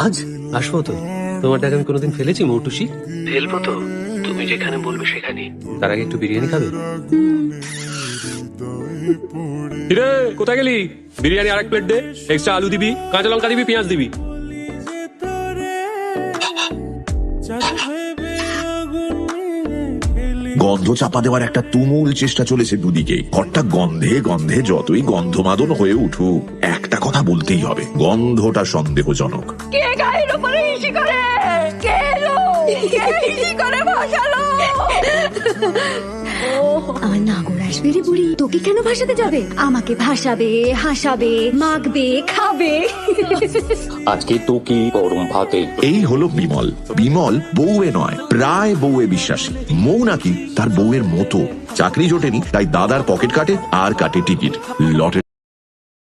আজ আসবো তো। তোমার ডাক আমি কোনোদিন ফেলেছি মৌটুসি? ফেলবো তো, তুমি যেখানে বলবে সেখানে। তার আগে একটু বিরিয়ানি খাবে? কিরে কোথায় গেলি? বিরিয়ানি আরেক প্লেট দে, এক্সট্রা আলু দিবি, কাঁচা লঙ্কা দিবি, পেঁয়াজ দিবি। গন্ধ চাপা দেওয়ার একটা তুমুল চেষ্টা চলেছে দুদিকে। ঘরটা গন্ধে গন্ধে যতই গন্ধমাদন হয়ে উঠুক, একটা কথা বলতেই হবে, গন্ধটা সন্দেহজনক। কে গায়ের উপরে ইসি করে? কে এলো? কে ইসি করে ভাসালো? আমার নাগর আসবে রে বুড়ি, তোকে কেন ভাসাতে যাবে? আমাকে ভাসাবে, হাসাবে, মাখবে, খাবে। আজকে তো কি গরম ভাতে। এই হলো বিমল। বিমল বউয়ে নয়, প্রায় বউয়ে বিশ্বাসী। মৌ নাকি তার বউয়ের মতো। চাকরি জোটেনি, তাই দাদার পকেট কাটে আর কাটে টিকিট। লটারি